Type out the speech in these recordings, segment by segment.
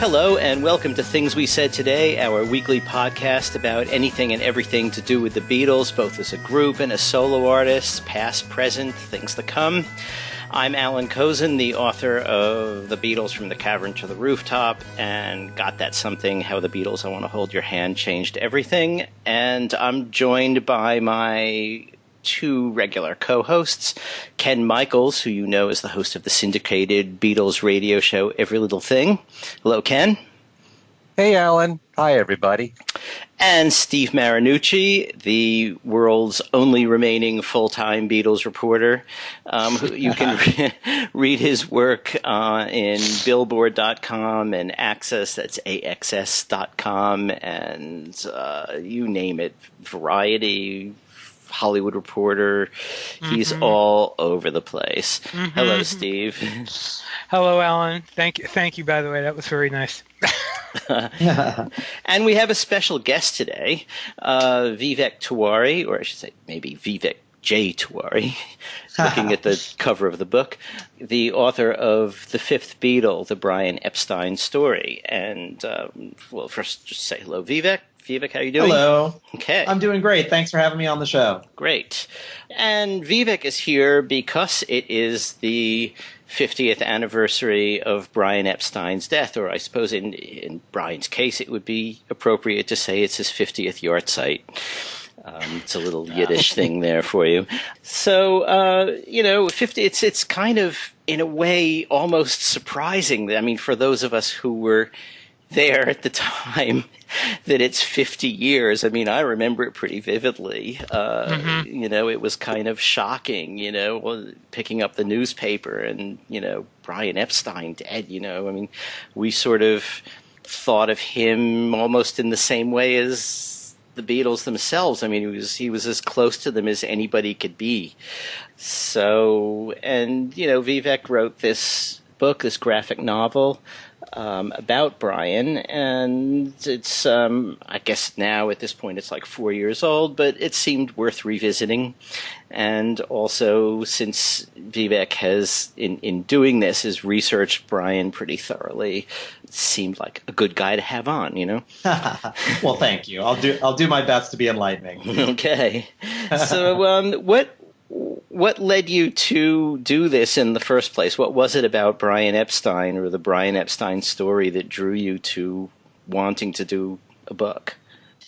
Hello, and welcome to Things We Said Today, our weekly podcast about anything and everything to do with the Beatles, both as a group and as solo artists, past, present, things to come. I'm Alan Kozin, the author of The Beatles from the Cavern to the Rooftop, and Got That Something, How the Beatles, I Want to Hold Your Hand, Changed Everything. And I'm joined by my two regular co-hosts, Ken Michaels, who you know is the host of the syndicated Beatles radio show Every Little Thing. Hello, Ken. Hey, Alan. Hi, everybody. And Steve Marinucci, the world's only remaining full-time Beatles reporter. Who you can read his work in Billboard.com and Access, that's AXS.com, and you name it, Variety, Hollywood Reporter. He's all over the place. Hello, Steve. Hello, Alan. Thank you, by the way. That was very nice. And we have a special guest today, Vivek Tiwary, or I should say maybe Vivek J. Tiwary, looking at the cover of the book, the author of The Fifth Beatle, the Brian Epstein story. And, well, first just say hello, Vivek. Vivek, how are you doing? Hello. Okay. I'm doing great. Thanks for having me on the show. Great. And Vivek is here because it is the 50th anniversary of Brian Epstein's death, or I suppose in Brian's case it would be appropriate to say it's his 50th yahrzeit. It's a little Yiddish thing there for you. So, 50, it's kind of, in a way, almost surprising. I mean, for those of us who were there at the time, that it's 50 years. I mean, I remember it pretty vividly. It was kind of shocking, picking up the newspaper and, Brian Epstein dead, I mean, we sort of thought of him almost in the same way as the Beatles themselves. I mean, he was as close to them as anybody could be. So, and, Vivek wrote this book, this graphic novel, about Brian, and it's, I guess now at this point it's like 4 years old, but it seemed worth revisiting. And also, since Vivek has, in doing this, has researched Brian pretty thoroughly, it seemed like a good guy to have on, Well, thank you. I'll do my best to be enlightening. Okay. So, what led you to do this in the first place? What was it about Brian Epstein or the Brian Epstein story that drew you to wanting to do a book?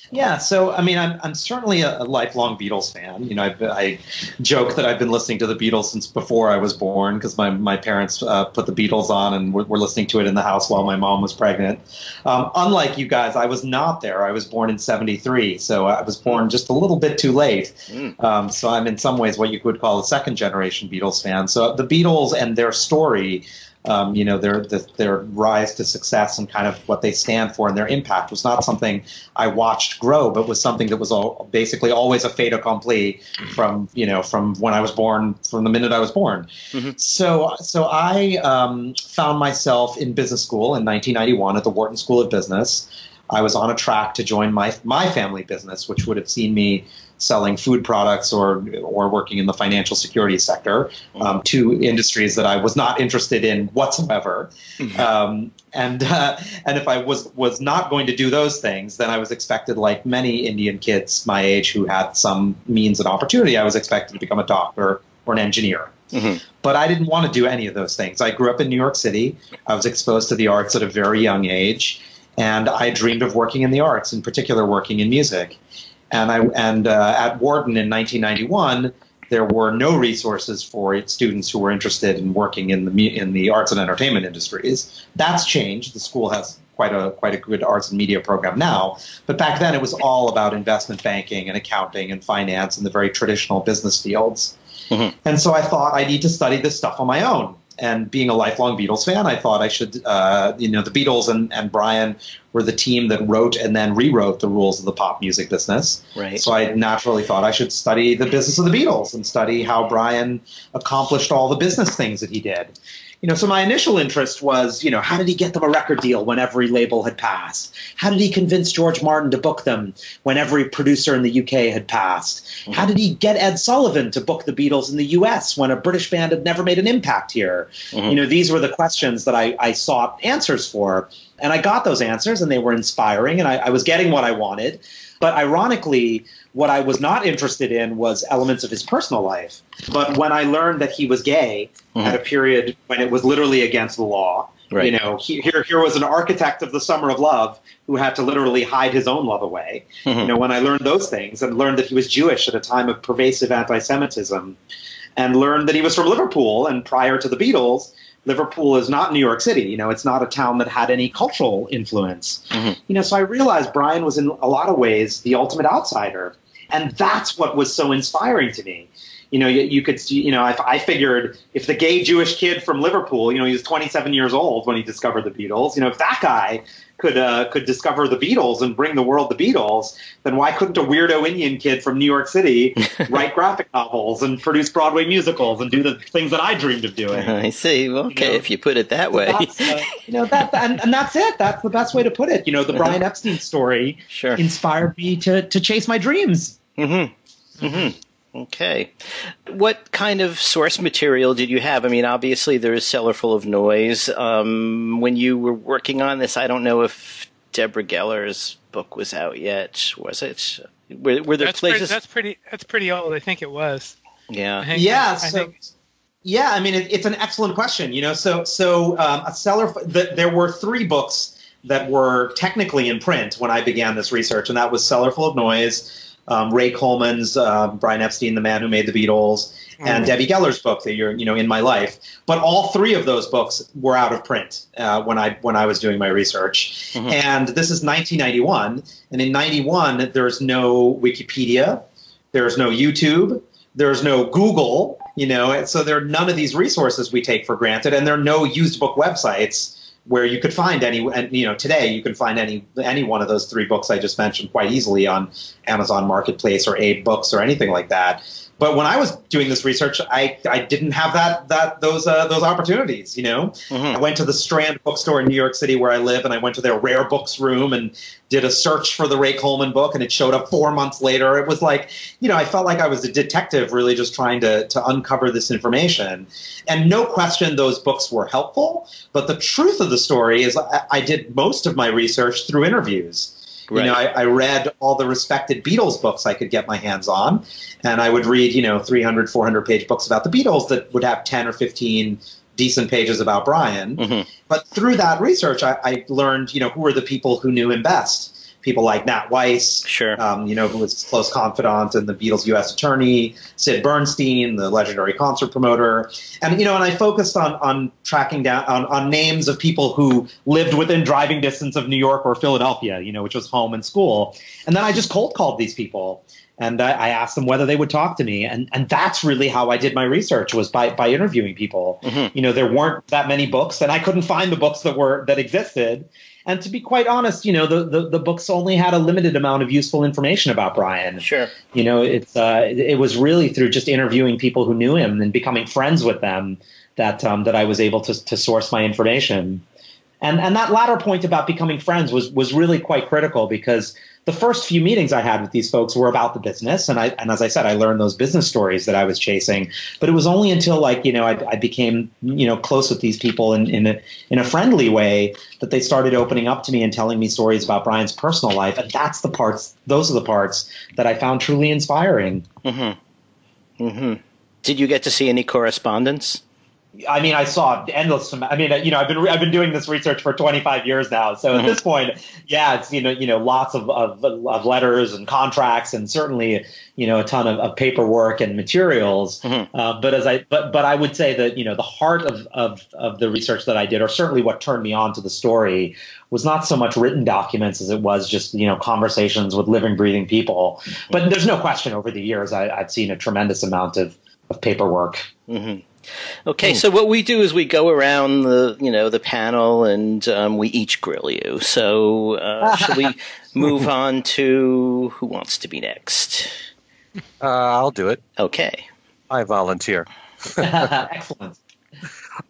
Yeah, so I mean, I'm certainly a lifelong Beatles fan. I joke that I've been listening to the Beatles since before I was born because my parents put the Beatles on and were listening to it in the house while my mom was pregnant. Unlike you guys, I was not there. I was born in '73, so I was born just a little bit too late. So I'm in some ways what you would call a second generation Beatles fan. So the Beatles and their story, their rise to success and kind of what they stand for and their impact was not something I watched grow, but was something that was basically always a fait accompli from when I was born, from the minute I was born. So I found myself in business school in 1991 at the Wharton School of Business. I was on a track to join my family business, which would have seen me selling food products or working in the financial security sector, two industries that I was not interested in whatsoever. And if I was not going to do those things, then I was expected, like many Indian kids my age who had some means and opportunity, I was expected to become a doctor or an engineer. But I didn't want to do any of those things. I grew up in New York City. I was exposed to the arts at a very young age. And I dreamed of working in the arts, in particular working in music. And at Wharton in 1991, there were no resources for students who were interested in working in the arts and entertainment industries. That's changed. The school has quite a good arts and media program now. But back then, it was all about investment banking and accounting and finance and the very traditional business fields. And so I thought I need to study this stuff on my own. And being a lifelong Beatles fan, I thought I should, the Beatles and Brian were the team that wrote and then rewrote the rules of the pop music business. Right. So I naturally thought I should study the business of the Beatles and study how Brian accomplished all the business things that he did. So my initial interest was, how did he get them a record deal when every label had passed? How did he convince George Martin to book them when every producer in the UK had passed? How did he get Ed Sullivan to book the Beatles in the US when a British band had never made an impact here? These were the questions that I sought answers for. And I got those answers, and they were inspiring, and I was getting what I wanted. But ironically, what I was not interested in was elements of his personal life. But when I learned that he was gay at a period when it was literally against the law, right. Here was an architect of the summer of love who had to literally hide his own love away. When I learned those things and learned that he was Jewish at a time of pervasive anti-Semitism, and learned that he was from Liverpool, and prior to the Beatles, Liverpool is not New York City. It's not a town that had any cultural influence. So I realized Brian was in a lot of ways the ultimate outsider. And that's what was so inspiring to me. You could see, if I figured if the gay Jewish kid from Liverpool, he was 27 years old when he discovered the Beatles, if that guy could discover the Beatles and bring the world the Beatles, then why couldn't a weirdo Indian kid from New York City write graphic novels and produce Broadway musicals and do the things that I dreamed of doing? I see. Okay, if you put it that way. And that's it. That's the best way to put it. The Brian Epstein story inspired me to chase my dreams. Okay. What kind of source material did you have? I mean, obviously there is Cellar Full of Noise. When you were working on this, I don't know if Deborah Geller's book was out yet. Was it? Were there places? That's pretty old. I think it was. Yeah. I mean, it's an excellent question. A Cellar. There were 3 books that were technically in print when I began this research, and that was Cellar Full of Noise, Ray Coleman's Brian Epstein, the man who made the Beatles, and Debbie Geller's book, that you're, In My Life. But all 3 of those books were out of print when I was doing my research. And this is 1991, and in 91 there's no Wikipedia, there's no YouTube, there's no Google, so there are none of these resources we take for granted, and there are no used book websites where you could find today you can find any one of those 3 books I just mentioned quite easily on Amazon Marketplace or Abe Books or anything like that. But when I was doing this research, I didn't have those opportunities. I went to the Strand bookstore in New York City where I live, and I went to their rare books room and did a search for the Ray Coleman book, and it showed up 4 months later. It was like, I felt like I was a detective really just trying to uncover this information. And no question those books were helpful, but the truth of the story is I did most of my research through interviews. Right. I read all the respected Beatles books I could get my hands on, and I would read, 300, 400-page books about the Beatles that would have 10 or 15 decent pages about Brian. But through that research, I learned, who were the people who knew him best. People like Nat Weiss, who was his close confidant and the Beatles' U.S. attorney, Sid Bernstein, the legendary concert promoter. And, and I focused on tracking down on names of people who lived within driving distance of New York or Philadelphia, which was home and school. And then I just cold called these people. And I asked them whether they would talk to me. And that's really how I did my research, was by interviewing people. There weren't that many books, and I couldn't find the books that existed. And to be quite honest, the books only had a limited amount of useful information about Brian. Sure. It was really through just interviewing people who knew him and becoming friends with them that I was able to source my information. And that latter point about becoming friends was really quite critical, because the first few meetings I had with these folks were about the business, and as I said, I learned those business stories that I was chasing. But it was only until I became close with these people in a friendly way that they started opening up to me and telling me stories about Brian's personal life, and those are the parts that I found truly inspiring. Did you get to see any correspondence? I mean, I saw endless. I mean, I've been doing this research for 25 years now. So at this point, yeah, it's lots of letters and contracts, and certainly a ton of paperwork and materials. But I would say that the heart of the research that I did, or certainly what turned me on to the story, was not so much written documents as it was just conversations with living, breathing people. But there's no question, over the years, I've seen a tremendous amount of paperwork. Okay, so what we do is we go around the panel, and we each grill you. So shall we move on to who wants to be next? I'll do it. Okay. I volunteer. Excellent.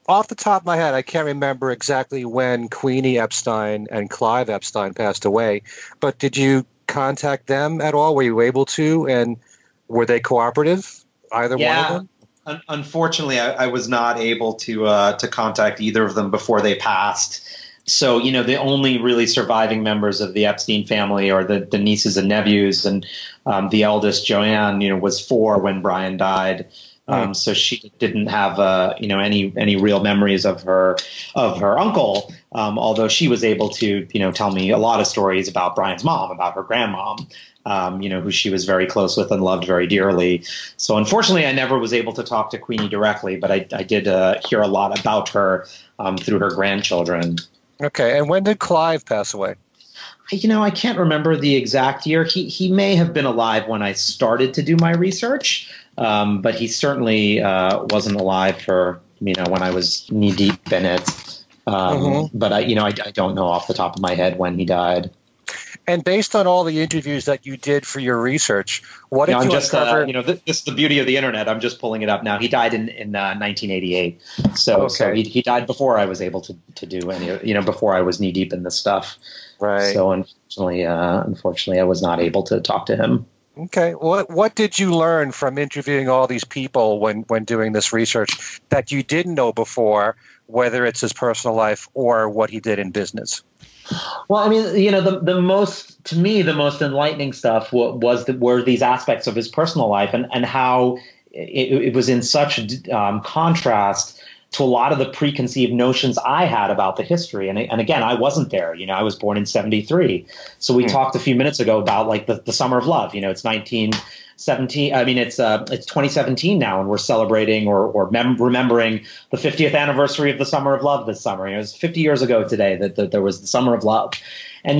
Off the top of my head, I can't remember exactly when Queenie Epstein and Clive Epstein passed away, but did you contact them at all? Were you able to? And were they cooperative? Either one of them? Unfortunately, I was not able to contact either of them before they passed. So, the only really surviving members of the Epstein family are the nieces and nephews, and the eldest, Joanne, was 4 when Brian died. So she didn't have, any real memories of her uncle, although she was able to, tell me a lot of stories about Brian's mom, about her grandmom, who she was very close with and loved very dearly. So unfortunately, I never was able to talk to Queenie directly, but I did hear a lot about her through her grandchildren. Okay, and when did Clive pass away? I can't remember the exact year. He may have been alive when I started to do my research, but he certainly wasn't alive for when I was knee deep in it. But I don't know off the top of my head when he died. And based on all the interviews that you did for your research, what did you uncover? This is the beauty of the internet. I'm just pulling it up now. He died in 1988. So he died before I was able to do any, before I was knee deep in this stuff. Right. So unfortunately, I was not able to talk to him. Okay. What did you learn from interviewing all these people when doing this research that you didn't know before, whether it's his personal life or what he did in business? Well, I mean, the most enlightening stuff were these aspects of his personal life and how it was in such contrast to a lot of the preconceived notions I had about the history. And again, I wasn't there. I was born in 1973. So we talked a few minutes ago about like the Summer of Love. It's 1917. I mean, it's 2017 now, and we're celebrating or remembering the 50th anniversary of the Summer of Love this summer. It was 50 years ago today that there was the Summer of Love. And,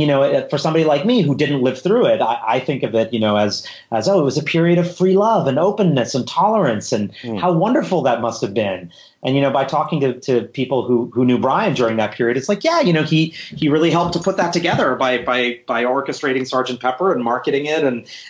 for somebody like me who didn't live through it, I think of it, as it was a period of free love and openness and tolerance, and how wonderful that must have been. And, by talking to people who knew Brian during that period, it's like, he really helped to put that together by orchestrating Sgt. Pepper and marketing it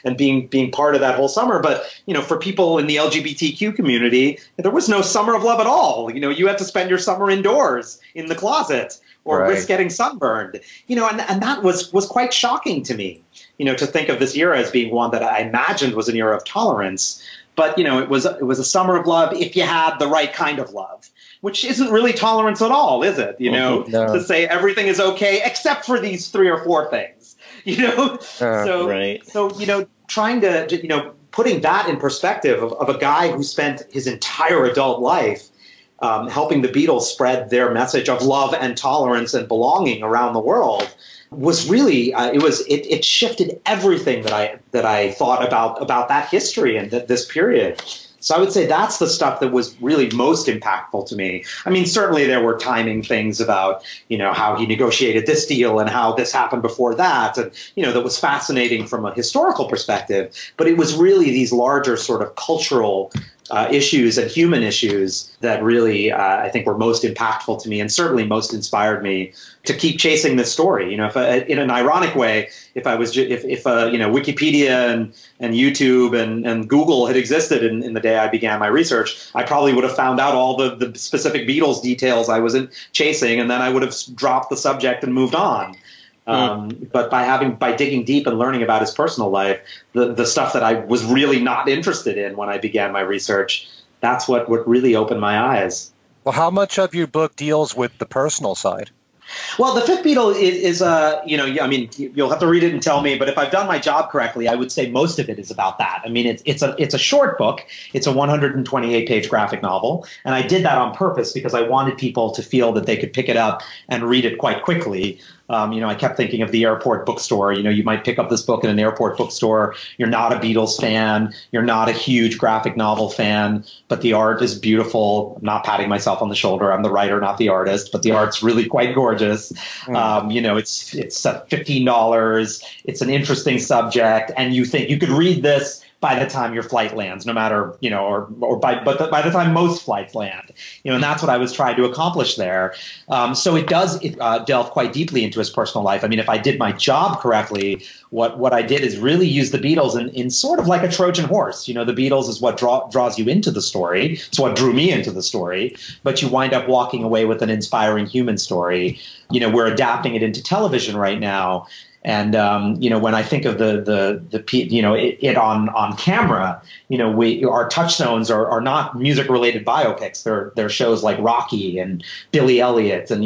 and being part of that whole summer. But, for people in the LGBTQ community, there was no Summer of Love at all. You had to spend your summer indoors in the closet or risk getting sunburned, and that was quite shocking to me, to think of this era as being one that I imagined was an era of tolerance. But, it was a summer of love if you had the right kind of love, which isn't really tolerance at all, is it? No. To say everything is okay except for these 3 or 4 things, So, trying to, putting that in perspective of a guy who spent his entire adult life helping the Beatles spread their message of love and tolerance and belonging around the world was really it shifted everything that I thought about that history and this period. So I would say that's the stuff that was really most impactful to me. I mean, certainly there were timing things about, how he negotiated this deal and how this happened before that. And, that was fascinating from a historical perspective. But it was really these larger sort of cultural issues and human issues that really, I think, were most impactful to me and certainly most inspired me to keep chasing this story. If in an ironic way, if Wikipedia and YouTube and Google had existed in the day I began my research, I probably would have found out all the specific Beatles details I was chasing, and then I would have dropped the subject and moved on. But by digging deep and learning about his personal life, the stuff that I was really not interested in when I began my research, that's what really opened my eyes. Well, how much of your book deals with the personal side? Well, The Fifth Beatle is I mean, you'll have to read it and tell me, but if I've done my job correctly, I would say most of it is about that. I mean, it's a short book. It's a 128-page graphic novel, and I did that on purpose because I wanted people to feel that they could pick it up and read it quite quickly. I kept thinking of the airport bookstore. You might pick up this book in an airport bookstore. You're not a Beatles fan. You're not a huge graphic novel fan, but the art is beautiful. I'm not patting myself on the shoulder. I'm the writer, not the artist, but the art's really quite gorgeous. It's $15. It's an interesting subject, and you think you could read this by the time your flight lands, no matter, by the time most flights land, and that's what I was trying to accomplish there. So it does delve quite deeply into his personal life. I mean, if I did my job correctly, what I did is really use the Beatles in sort of like a Trojan horse. The Beatles is what draws you into the story. It's what drew me into the story. But you wind up walking away with an inspiring human story. We're adapting it into television right now. And, when I think of it on camera, our touchstones are not music related biopics. They're shows like Rocky and Billy Elliot and,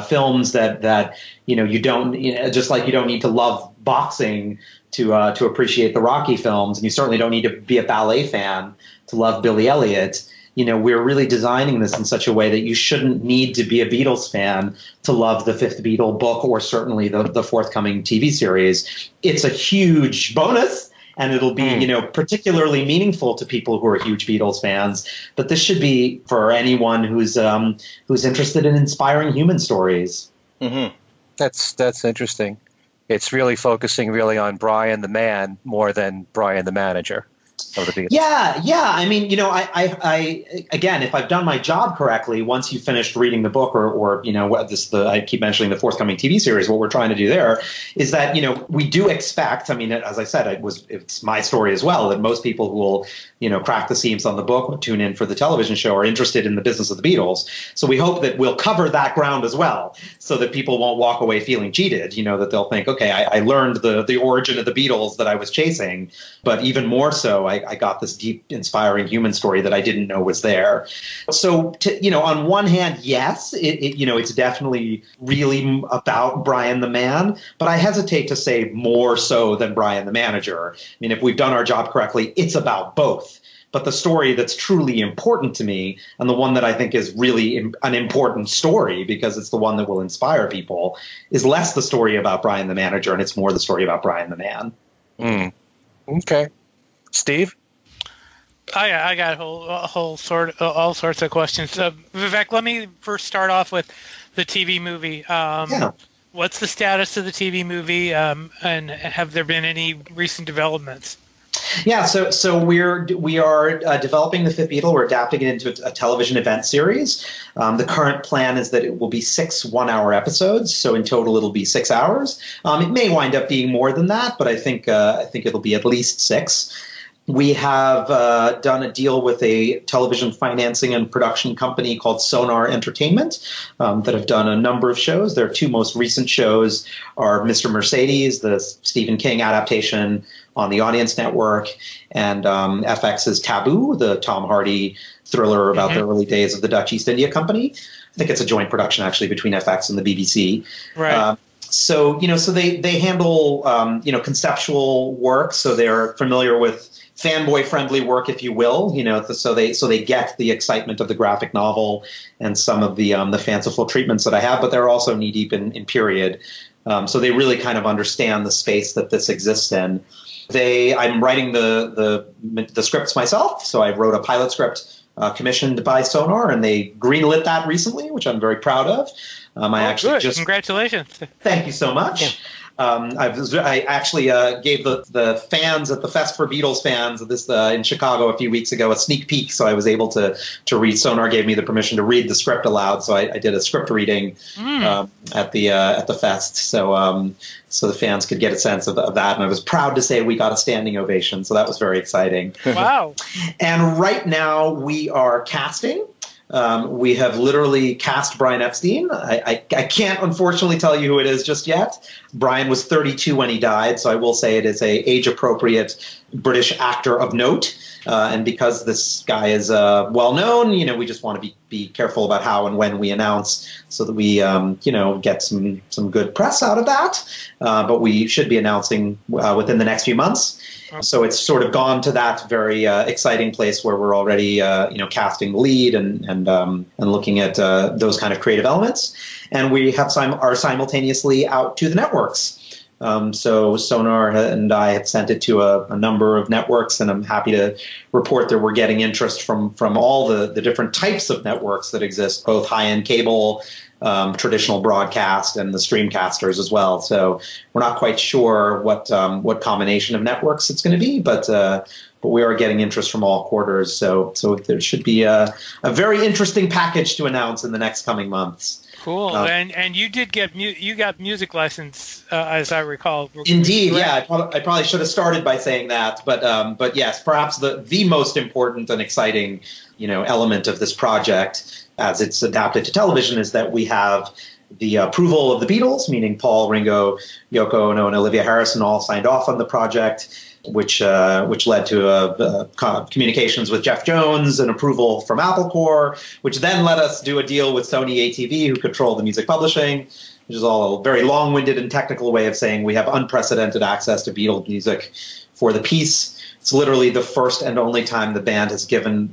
films that you don't, just like you don't need to love boxing to appreciate the Rocky films. And you certainly don't need to be a ballet fan to love Billy Elliot. We're really designing this in such a way that you shouldn't need to be a Beatles fan to love the fifth Beatle book or certainly the forthcoming TV series. It's a huge bonus, and it'll be, particularly meaningful to people who are huge Beatles fans. But this should be for anyone who's interested in inspiring human stories. Mm-hmm. That's interesting. It's really focusing on Brian the man more than Brian the manager. Yeah. I mean, I again, if I've done my job correctly, once you've finished reading the book or I keep mentioning the forthcoming TV series, what we're trying to do there is that, we do expect, I mean, as I said, it's my story as well, that most people who will, crack the seams on the book or tune in for the television show are interested in the business of the Beatles. So we hope that we'll cover that ground as well so that people won't walk away feeling cheated, that they'll think, okay, I learned the origin of the Beatles that I was chasing, but even more so, I got this deep, inspiring human story that I didn't know was there. So, on one hand, yes, it's definitely really about Brian the man, but I hesitate to say more so than Brian the manager. I mean, if we've done our job correctly, it's about both. But the story that's truly important to me, and the one that I think is really an important story because it's the one that will inspire people, is less the story about Brian the manager, and it's more the story about Brian the man. Okay. Steve? I got all sorts of questions. Vivek, let me first start off with the TV movie. What's the status of the TV movie, and have there been any recent developments? Yeah, so we are developing the Fifth Beatle. We're adapting it into a television event series. The current plan is that it will be 6 one-hour episodes, so in total it'll be 6 hours. It may wind up being more than that, but I think it'll be at least 6. We have done a deal with a television financing and production company called Sonar Entertainment that have done a number of shows. Their 2 most recent shows are Mr. Mercedes, the Stephen King adaptation on the Audience Network, and FX's Taboo, the Tom Hardy thriller about the early days of the Dutch East India Company. I think it's a joint production actually between FX and the BBC. Right. So they handle conceptual work, so they're familiar with fanboy-friendly work, if you will, so they get the excitement of the graphic novel and some of the fanciful treatments that I have, but they're also knee-deep in period. So they really kind of understand the space that this exists in. I'm writing the scripts myself, so I wrote a pilot script commissioned by Sonar, and they greenlit that recently, which I'm very proud of. Congratulations! Thank you so much. Yeah. I actually gave the fans at the Fest for Beatles fans of this in Chicago a few weeks ago a sneak peek, so I was able to read. Sonar gave me the permission to read the script aloud, so I did a script reading at the Fest, so the fans could get a sense of that, and I was proud to say we got a standing ovation, so that was very exciting. Wow! And right now we are casting. We have literally cast Brian Epstein. I can't unfortunately tell you who it is just yet. Brian was 32 when he died, so I will say it is a age-appropriate British actor of note. And because this guy is well known, we just want to be careful about how and when we announce, so that we get some good press out of that. But we should be announcing within the next few months. So it's sort of gone to that very exciting place where we're already casting the lead and looking at those kind of creative elements. And we are simultaneously out to the networks. So Sonar and I had sent it to a number of networks, and I'm happy to report that we're getting interest from all the different types of networks that exist, both high-end cable, traditional broadcast and the streamcasters as well. So we're not quite sure what combination of networks it's going to be, but we are getting interest from all quarters. So there should be a very interesting package to announce in the next coming months. Cool. And you did get music license, as I recall. Indeed, yeah. I probably should have started by saying that, but yes, perhaps the most important and exciting element of this project, as it's adapted to television, is that we have the approval of the Beatles, meaning Paul, Ringo, Yoko Ono, and Olivia Harrison all signed off on the project, which led to communications with Jeff Jones and approval from Apple Corps, which then let us do a deal with Sony ATV, who control the music publishing, which is all a very long-winded and technical way of saying we have unprecedented access to Beatles music for the piece. It's literally the first and only time the band has given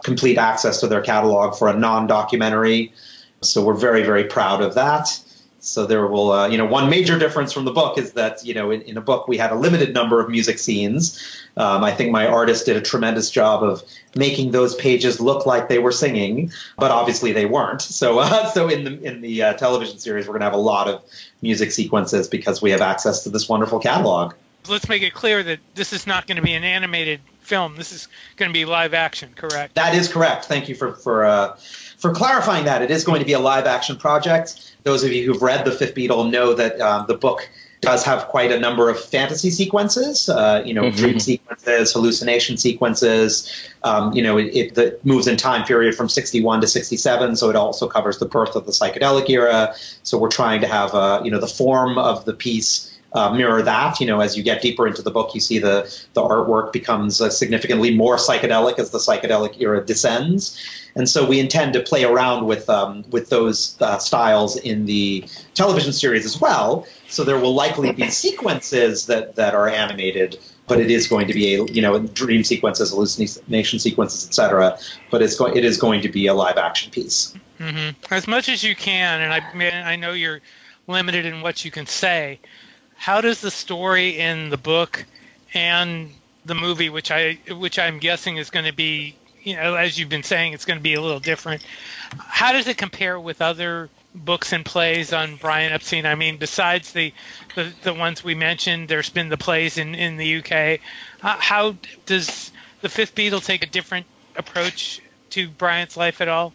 complete access to their catalog for a non-documentary. So we're very, very proud of that. So there will, one major difference from the book is that, in a book we had a limited number of music scenes. I think my artist did a tremendous job of making those pages look like they were singing, but obviously they weren't. So in the television series, we're going to have a lot of music sequences because we have access to this wonderful catalog. Let's make it clear that this is not going to be an animated film. This is going to be live action, correct? That is correct. Thank you for clarifying that. It is going to be a live action project. Those of you who've read The Fifth Beatle know that the book does have quite a number of fantasy sequences, dream sequences, hallucination sequences. It moves in time period from 61 to 67, so it also covers the birth of the psychedelic era. So we're trying to have, the form of the piece mirror that. As you get deeper into the book, you see the artwork becomes significantly more psychedelic as the psychedelic era descends. And so we intend to play around with those styles in the television series as well. So there will likely be sequences that are animated, but it is going to be dream sequences, hallucination sequences, etc. But it is going to be a live action piece. Mm-hmm. As much as you can, and I know you're limited in what you can say. How does the story in the book and the movie, which I'm guessing is going to be, as you've been saying, it's going to be a little different. How does it compare with other books and plays on Brian Epstein? I mean, besides the ones we mentioned, there's been the plays in the UK. How does the Fifth Beatle take a different approach to Brian's life at all?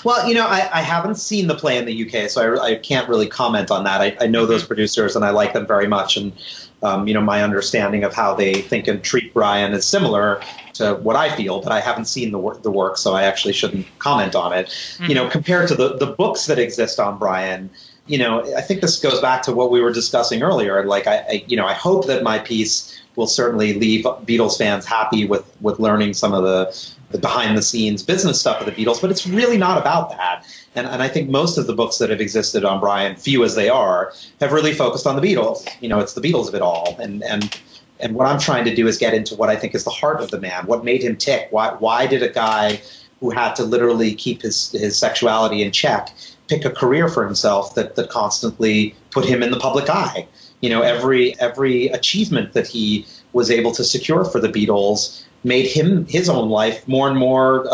Well, I haven't seen the play in the UK, so I can't really comment on that. I know those producers, and I like them very much. And, my understanding of how they think and treat Brian is similar to what I feel, but I haven't seen the work, so I actually shouldn't comment on it. Mm-hmm. Compared to the books that exist on Brian, I think this goes back to what we were discussing earlier. Like, I hope that my piece will certainly leave Beatles fans happy with learning some of the behind-the-scenes business stuff of the Beatles, but it's really not about that. And I think most of the books that have existed on Brian, few as they are, have really focused on the Beatles. It's the Beatles of it all. And what I'm trying to do is get into what I think is the heart of the man. What made him tick? Why did a guy who had to literally keep his sexuality in check pick a career for himself that constantly put him in the public eye? Every achievement that he was able to secure for the Beatles made his own life more and more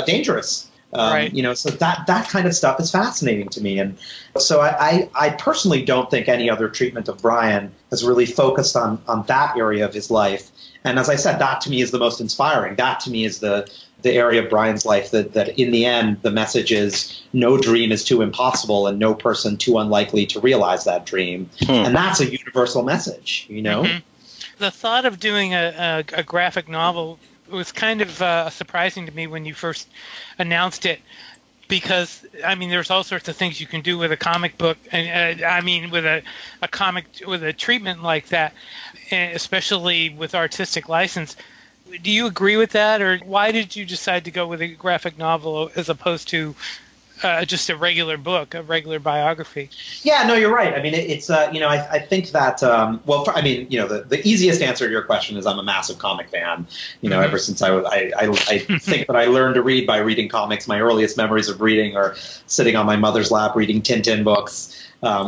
dangerous. Right. So that kind of stuff is fascinating to me. And so I personally don't think any other treatment of Brian has really focused on that area of his life. And as I said, that to me is the most inspiring. That to me is the area of Brian's life that in the end, the message is no dream is too impossible and no person too unlikely to realize that dream. And that's a universal message, Mm-hmm. The thought of doing a graphic novel was kind of surprising to me when you first announced it, because there's all sorts of things you can do with a comic book, and with a comic with a treatment like that, especially with artistic license. Do you agree with that, or why did you decide to go with a graphic novel as opposed to just a regular book, a regular biography? Yeah, no, you're right. It's I think that the easiest answer to your question is I'm a massive comic fan. Ever since I think that I learned to read by reading comics. My earliest memories of reading are sitting on my mother's lap reading Tintin books.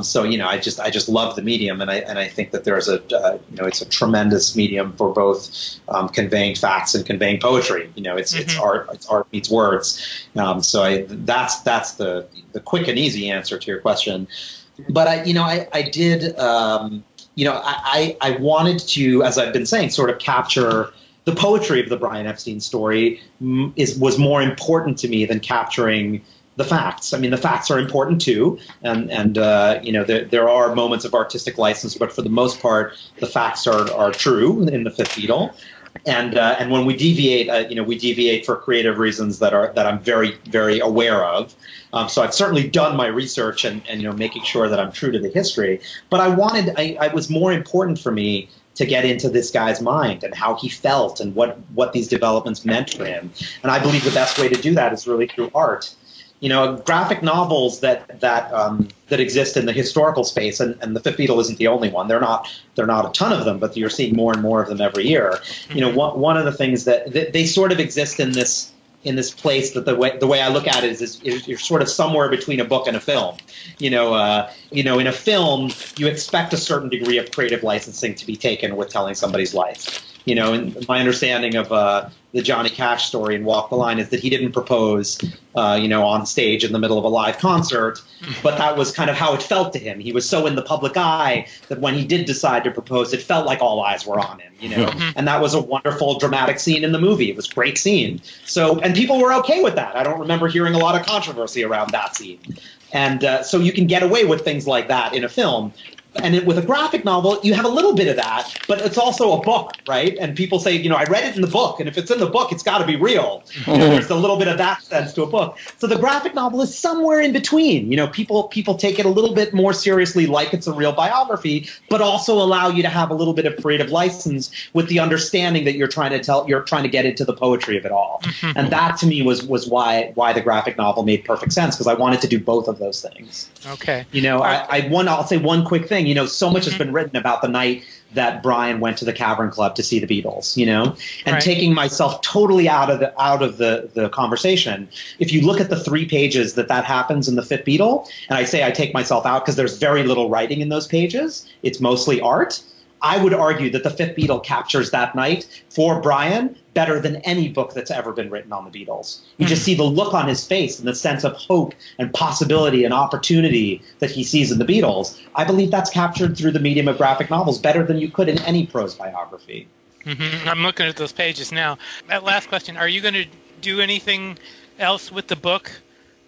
So I just love the medium, and I think that there's it's a tremendous medium for both conveying facts and conveying poetry. It's art meets words. So that's that's the quick and easy answer to your question. But I did, I wanted to, as I've been saying, sort of capture the poetry of the Brian Epstein story was more important to me than capturing the facts. I mean, the facts are important too, and there are moments of artistic license, but for the most part, the facts are true in the Fifth Beatle. And when we deviate, we deviate for creative reasons that I'm very, very aware of. So I've certainly done my research and making sure that I'm true to the history. But I was more important for me to get into this guy's mind and how he felt and what these developments meant for him. And I believe the best way to do that is really through art. Graphic novels that exist in the historical space, and the Fifth Beatle isn't the only one. They're not a ton of them, but you're seeing more and more of them every year. One of the things that they sort of exist in this place that the way I look at it is you're sort of somewhere between a book and a film. In a film you expect a certain degree of creative licensing to be taken with telling somebody's life. And my understanding of the Johnny Cash story in Walk the Line is that he didn't propose, on stage in the middle of a live concert, but that was kind of how it felt to him. He was so in the public eye that when he did decide to propose, it felt like all eyes were on him, and that was a wonderful dramatic scene in the movie. It was a great scene. And people were okay with that. I don't remember hearing a lot of controversy around that scene. And so you can get away with things like that in a film. And with a graphic novel, you have a little bit of that, but it's also a book, right? And people say, I read it in the book, and if it's in the book, it's got to be real. There's a little bit of that sense to a book. So the graphic novel is somewhere in between. People take it a little bit more seriously, like it's a real biography, but also allow you to have a little bit of creative license with the understanding that you're trying to get into the poetry of it all. And that to me was why the graphic novel made perfect sense, because I wanted to do both of those things. Okay. I'll say one quick thing. So much has been written about the night that Brian went to the Cavern Club to see the Beatles, and taking myself totally out of the conversation. If you look at the 3 pages that happens in the Fifth Beatle, and I say I take myself out because there's very little writing in those pages, it's mostly art. I would argue that the Fifth Beatle captures that night for Brian better than any book that's ever been written on the Beatles. You just see the look on his face and the sense of hope and possibility and opportunity that he sees in the Beatles. I believe that's captured through the medium of graphic novels better than you could in any prose biography. I'm looking at those pages now. That last question, are you going to do anything else with the book?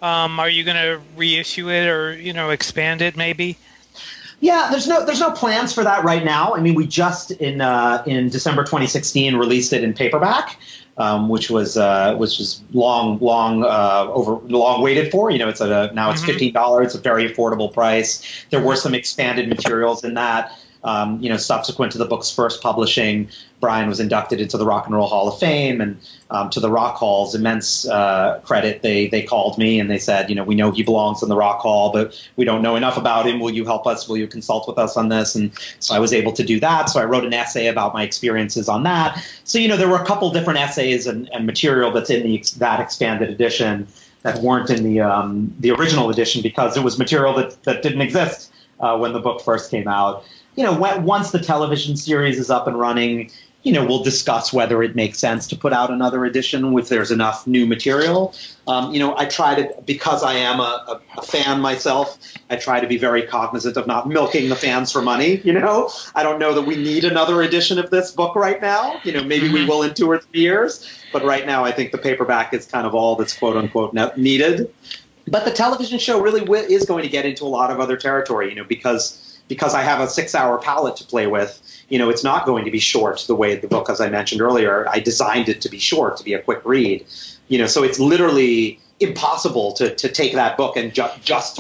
Are you going to reissue it or, expand it maybe? Yeah, there's no plans for that right now. I mean, we just in December 2016 released it in paperback, which was long waited for. It's now it's $15. It's a very affordable price. There were some expanded materials in that. Subsequent to the book's first publishing, Brian was inducted into the Rock and Roll Hall of Fame, and to the Rock Hall's immense credit, they called me and they said, we know he belongs in the Rock Hall, but we don't know enough about him. Will you help us? Will you consult with us on this? And so I was able to do that. So I wrote an essay about my experiences on that. So, there were a couple different essays and material that's in that expanded edition that weren't in the original edition because it was material that didn't exist when the book first came out. Once the television series is up and running, we'll discuss whether it makes sense to put out another edition if there's enough new material. I try to, because I am a fan myself, I try to be very cognizant of not milking the fans for money. I don't know that we need another edition of this book right now. Maybe we will in 2 or 3 years. But right now, I think the paperback is kind of all that's quote unquote needed. But the television show really is going to get into a lot of other territory, because I have a 6-hour palette to play with, it's not going to be short the way the book, as I mentioned earlier, I designed it to be short, to be a quick read. So it's literally impossible to take that book and just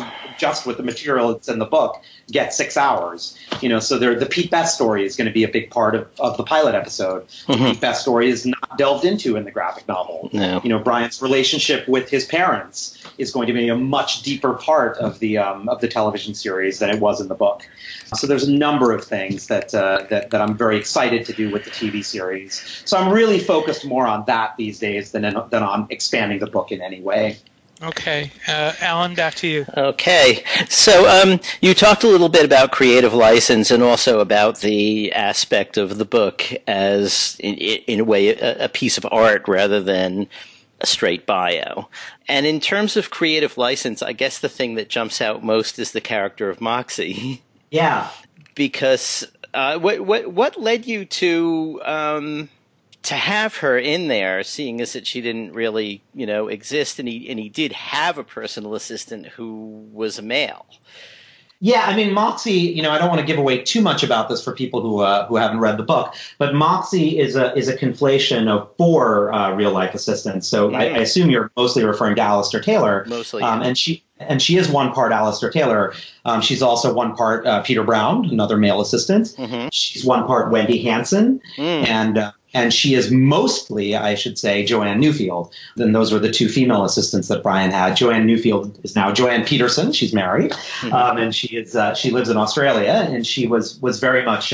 with the material that's in the book get 6 hours. So the Pete Best story is going to be a big part of the pilot episode. The Pete Best story is not delved into in the graphic novel. No. Brian's relationship with his parents is going to be a much deeper part of the television series than it was in the book. So there's a number of things that I'm very excited to do with the TV series. So I'm really focused more on that these days than on expanding the book in any way. Okay. Alan, back to you. Okay. So you talked a little bit about creative license and also about the aspect of the book as, in a way, a piece of art rather than a straight bio. And in terms of creative license, I guess the thing that jumps out most is the character of Moxie. Yeah. Because what led you to have her in there, seeing as that she didn't really, exist, and he did have a personal assistant who was a male? Yeah, I mean, Moxie, I don't want to give away too much about this for people who haven't read the book, but Moxie is a conflation of 4 real life assistants. So I assume you're mostly referring to Alistair Taylor. Mostly, yeah. And she is one part Alistair Taylor. She's also one part Peter Brown, another male assistant. Mm-hmm. She's one part Wendy Hansen, and she is mostly, I should say, Joanne Newfield. Then those were the 2 female assistants that Brian had. Joanne Newfield is now Joanne Peterson. She's married, and she lives in Australia, and she was very much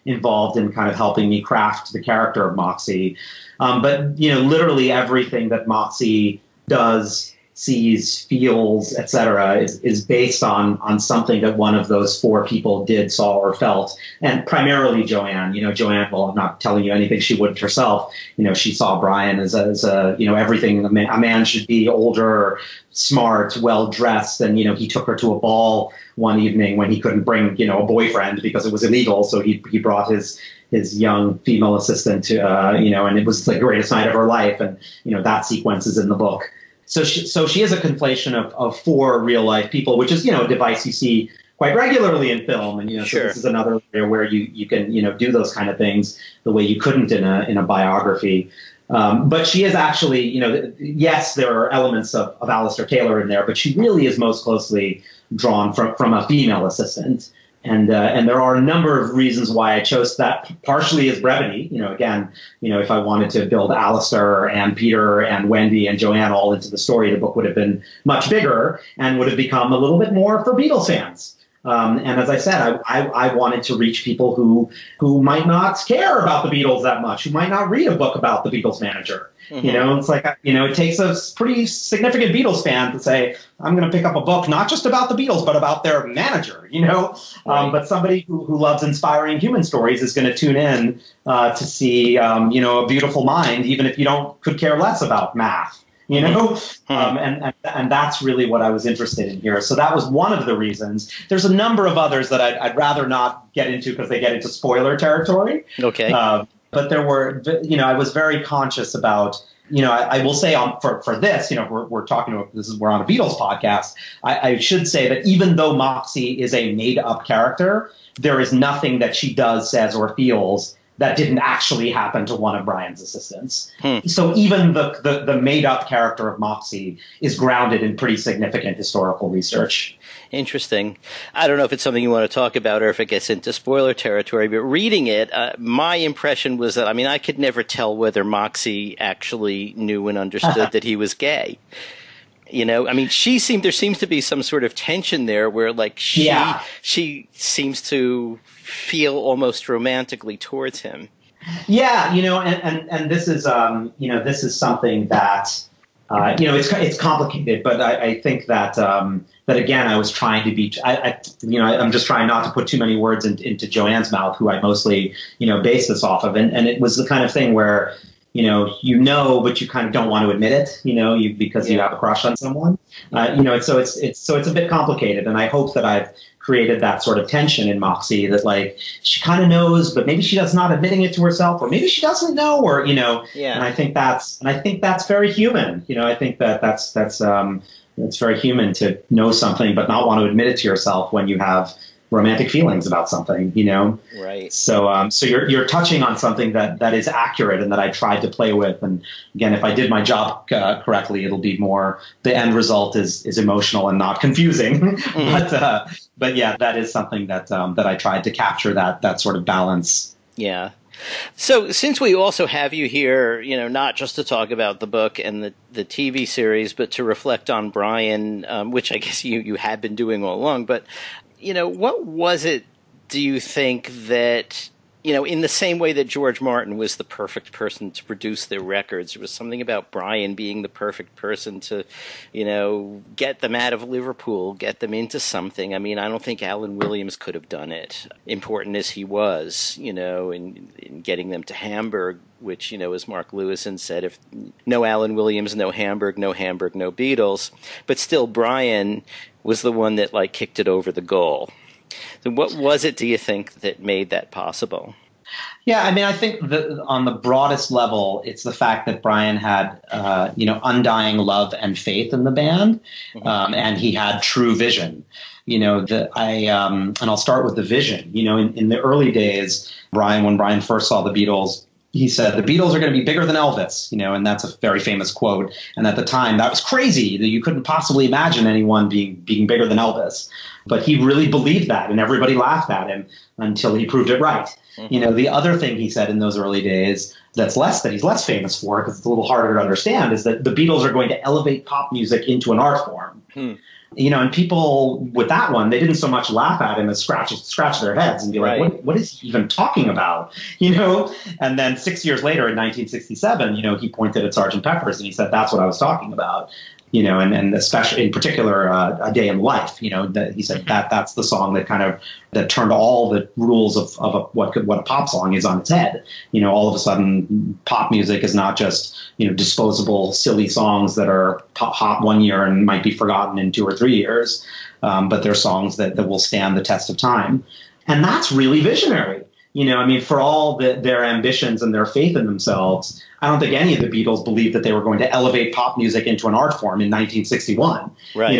involved in kind of helping me craft the character of Moxie. But literally everything that Moxie does, sees, feels, etc., is based on something that one of those 4 people did, saw, or felt, and primarily Joanne. Joanne, well, I'm not telling you anything she wouldn't herself. She saw Brian as a everything a man should be: older, smart, well dressed, and he took her to a ball one evening when he couldn't bring a boyfriend because it was illegal, so he brought his young female assistant to and it was the greatest night of her life, and that sequence is in the book. So she is a conflation of 4 real life people, which is a device you see quite regularly in film, and Sure. So this is another area where you can do those kind of things the way you couldn't in a biography. But she is actually yes, there are elements of Alistair Taylor in there, but she really is most closely drawn from a female assistant. And there are a number of reasons why I chose that. Partially is brevity. Again, if I wanted to build Alistair and Peter and Wendy and Joanne all into the story, the book would have been much bigger and would have become a little bit more for Beatles fans. And as I said, I wanted to reach people who might not care about the Beatles that much, who might not read a book about the Beatles manager. Mm-hmm. It's like, it takes a pretty significant Beatles fan to say, I'm going to pick up a book, not just about the Beatles, but about their manager, Right. But somebody who loves inspiring human stories is going to tune in to see, a beautiful mind, even if you could care less about math. And that's really what I was interested in here. So that was one of the reasons. There's a number of others that I'd rather not get into because they get into spoiler territory. Okay. But there were, I was very conscious about, I will say for this, we're talking about we're on a Beatles podcast. I should say that even though Moxie is a made up character, there is nothing that she does, says, or feels that didn't actually happen to one of Brian's assistants. So even the made-up character of Moxie is grounded in pretty significant historical research. Interesting. I don't know if it's something you want to talk about or if it gets into spoiler territory, but reading it, my impression was that, I could never tell whether Moxie actually knew and understood that he was gay. There seems to be some sort of tension there where, she seems to feel almost romantically towards him. Yeah, and this is, this is something that, it's complicated, but I think that, that again, I was trying to be, I'm just trying not to put too many words into Joanne's mouth, who I mostly, base this off of. And it was the kind of thing where, but you kind of don't want to admit it, because you have a crush on someone, so it's a bit complicated. And I hope that I've created that sort of tension in Moxie that she kind of knows, but maybe she's not admitting it to herself, or maybe she doesn't know, or, and I think that's very human. I think that's it's very human to know something, but not want to admit it to yourself when you have romantic feelings about something, Right. So you're touching on something that is accurate and that I tried to play with. And again, if I did my job correctly, it'll be more, the end result is emotional and not confusing. Mm-hmm. But yeah, that is something that I tried to capture, that sort of balance. Yeah. So since we also have you here, not just to talk about the book and the TV series, but to reflect on Brian, which I guess you had been doing all along, but what was it, do you think, that in the same way that George Martin was the perfect person to produce their records, there was something about Brian being the perfect person to, get them out of Liverpool, get them into something. I mean, I don't think Alan Williams could have done it, important as he was, in getting them to Hamburg, which, as Mark Lewison said, if no Alan Williams, no Hamburg, no Beatles. But still, Brian was the one that, kicked it over the goal. So what was it, do you think, that made that possible? Yeah, I mean, I think that on the broadest level, it's the fact that Brian had, undying love and faith in the band, and he had true vision. And I'll start with the vision. In the early days, when Brian first saw the Beatles, he said, the Beatles are going to be bigger than Elvis, and that's a very famous quote. And at the time, that was crazy, that you couldn't possibly imagine anyone being bigger than Elvis. But he really believed that, and everybody laughed at him until he proved it right. The other thing he said in those early days that he's less famous for, because it's a little harder to understand, is that the Beatles are going to elevate pop music into an art form. And people with that one, they didn't so much laugh at him as scratch their heads and be like, what is he even talking about? And then 6 years later in 1967, he pointed at Sgt. Pepper's and he said, that's what I was talking about. And especially in particular, A Day in Life, that he said that's the song that turned all the rules of what a pop song is on its head. All of a sudden, pop music is not just, disposable, silly songs that are hot one year and might be forgotten in 2 or 3 years. But they're songs that will stand the test of time. And that's really visionary. For all their ambitions and their faith in themselves, I don't think any of the Beatles believed that they were going to elevate pop music into an art form in 1961. Right.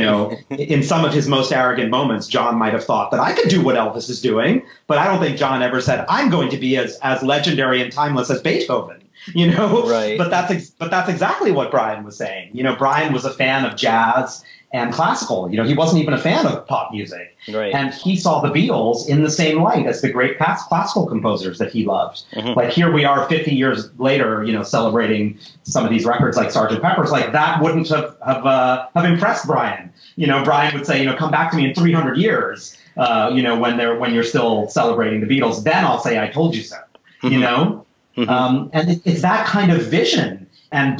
In some of his most arrogant moments, John might have thought that I could do what Elvis is doing, but I don't think John ever said, I'm going to be as legendary and timeless as Beethoven. Right. But that's exactly what Brian was saying. Brian was a fan of jazz and classical. He wasn't even a fan of pop music. Right. And he saw the Beatles in the same light as the great classical composers that he loved. Like here we are 50 years later, celebrating some of these records like Sgt. Pepper's. Like that wouldn't have impressed Brian. Brian would say, come back to me in 300 years, when you're still celebrating the Beatles. Then I'll say, I told you so, And it's that kind of vision and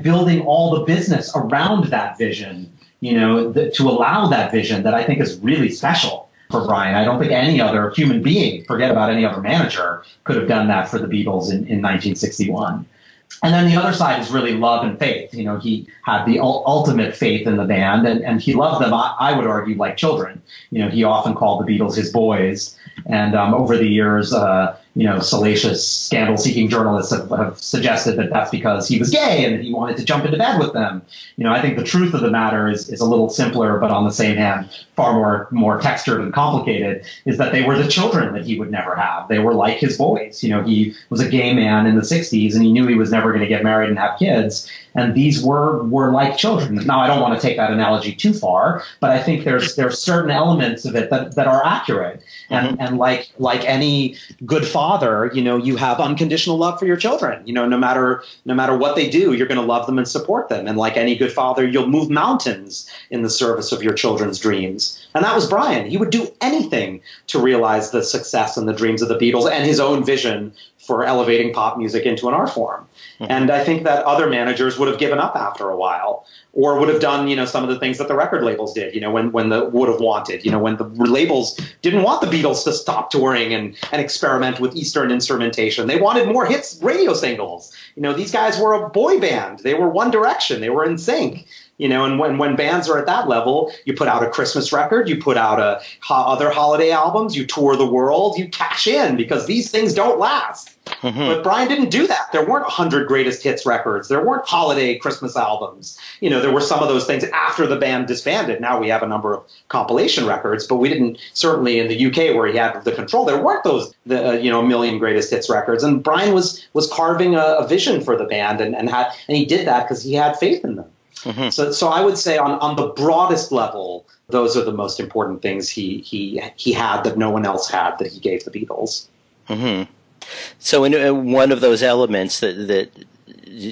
building all the business around that vision, to allow that vision that I think is really special for Brian. I don't think any other human being, forget about any other manager, could have done that for the Beatles in 1961. And then the other side is really love and faith. He had the ultimate faith in the band, and he loved them, I would argue, like children. He often called the Beatles his boys. And over the years, salacious, scandal-seeking journalists have suggested that that's because he was gay and he wanted to jump into bed with them. I think the truth of the matter is a little simpler, but on the same hand, far more textured and complicated, is that they were the children that he would never have. They were like his boys. He was a gay man in the 60s, and he knew he was never going to get married and have kids. And these were like children. Now, I don't want to take that analogy too far, but I think there's certain elements of it that are accurate. And like any good father, you have unconditional love for your children. No matter what they do, you're going to love them and support them. And like any good father, you'll move mountains in the service of your children's dreams. And that was Brian. He would do anything to realize the success and the dreams of the Beatles and his own vision for elevating pop music into an art form. And I think that other managers would have given up after a while, or would have done, some of the things that the record labels did, when the would have wanted, when the labels didn't want the Beatles to stop touring and experiment with Eastern instrumentation. They wanted more hits radio singles. These guys were a boy band. They were One Direction. They were in sync. And when bands are at that level, you put out a Christmas record, you put out other holiday albums, you tour the world, you cash in, because these things don't last. But Brian didn't do that. There weren't 100 greatest hits records. There weren't holiday Christmas albums. There were some of those things after the band disbanded. Now we have a number of compilation records, but we didn't, certainly in the UK where he had the control, there weren't those, a million greatest hits records. And Brian was carving a vision for the band, and he did that because he had faith in them. So I would say on the broadest level, those are the most important things he had that no one else had that he gave the Beatles. So in one of those elements that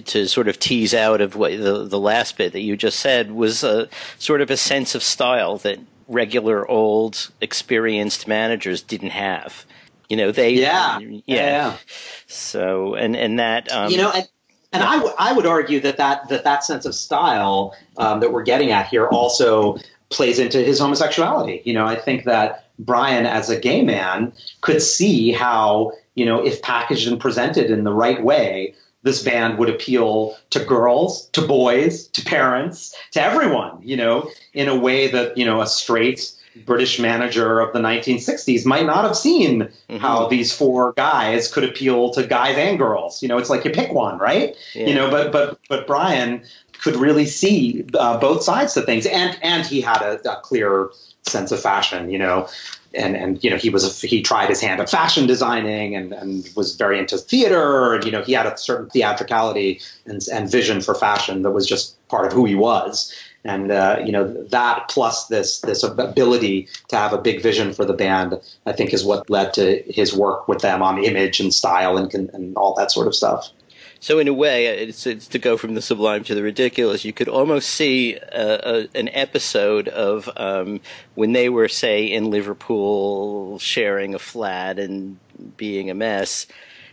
to sort of tease out of what the last bit that you just said was a sort of a sense of style that regular old experienced managers didn't have. they yeah. So and that and I would argue that sense of style that we're getting at here also plays into his homosexuality. I think that Brian, as a gay man, could see how, if packaged and presented in the right way, this band would appeal to girls, to boys, to parents, to everyone, in a way that, a straight British manager of the 1960s might not have seen how these four guys could appeal to guys and girls. It's like you pick one, right? Yeah. But Brian could really see both sides to things, and he had a clear sense of fashion, and he tried his hand at fashion designing and was very into theater, and he had a certain theatricality and vision for fashion that was just part of who he was. And that plus this ability to have a big vision for the band, I think, is what led to his work with them on image and style and all that sort of stuff. So in a way, it's to go from the sublime to the ridiculous. You could almost see an episode of when they were, say, in Liverpool, sharing a flat and being a mess.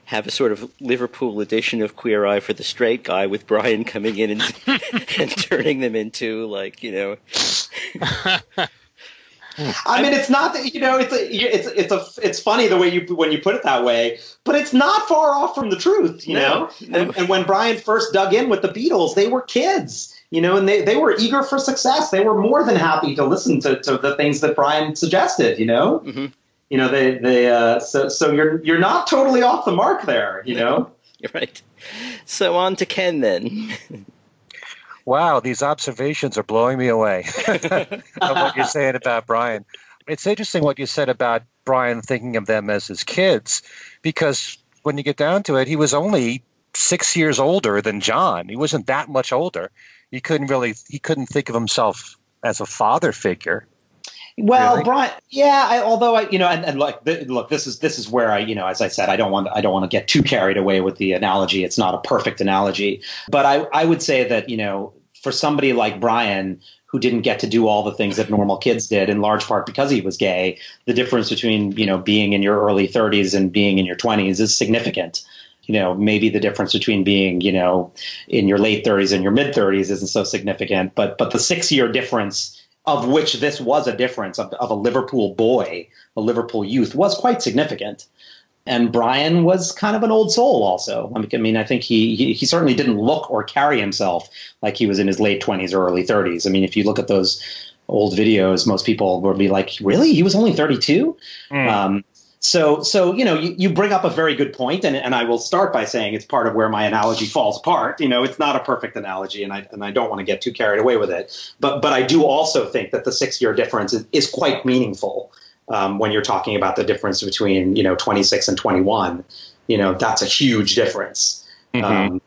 Have a sort of Liverpool edition of Queer Eye for the Straight Guy with Brian coming in and turning them into I mean, it's not that, it's funny the way when you put it that way, but it's not far off from the truth, know. And when Brian first dug in with the Beatles, they were kids, and they were eager for success. They were more than happy to listen to the things that Brian suggested, Mm-hmm. So you're not totally off the mark there, You're right. So on to Ken then. Wow, these observations are blowing me away of what you're saying about Brian. It's interesting what you said about Brian thinking of them as his kids, because when you get down to it, he was only 6 years older than John. He wasn't that much older. He couldn't think of himself as a father figure. Well, really? Brian, look, this is where as I said, I don't want to get too carried away with the analogy. It's not a perfect analogy, but I would say that, for somebody like Brian, who didn't get to do all the things that normal kids did, in large part because he was gay, the difference between, being in your early 30s and being in your 20s is significant. Maybe the difference between being, in your late 30s and your mid 30s isn't so significant, but the 6-year difference, of which this was a difference of a Liverpool boy, a Liverpool youth, was quite significant. And Brian was kind of an old soul also. I mean, I think he certainly didn't look or carry himself like he was in his late 20s or early 30s. I mean, if you look at those old videos, most people would be like, really? He was only 32? So you bring up a very good point, and I will start by saying it's part of where my analogy falls apart. It's not a perfect analogy, and I don't want to get too carried away with it. But I do also think that the 6-year difference is quite meaningful when you're talking about the difference between 26 and 21. That's a huge difference. Mm-hmm.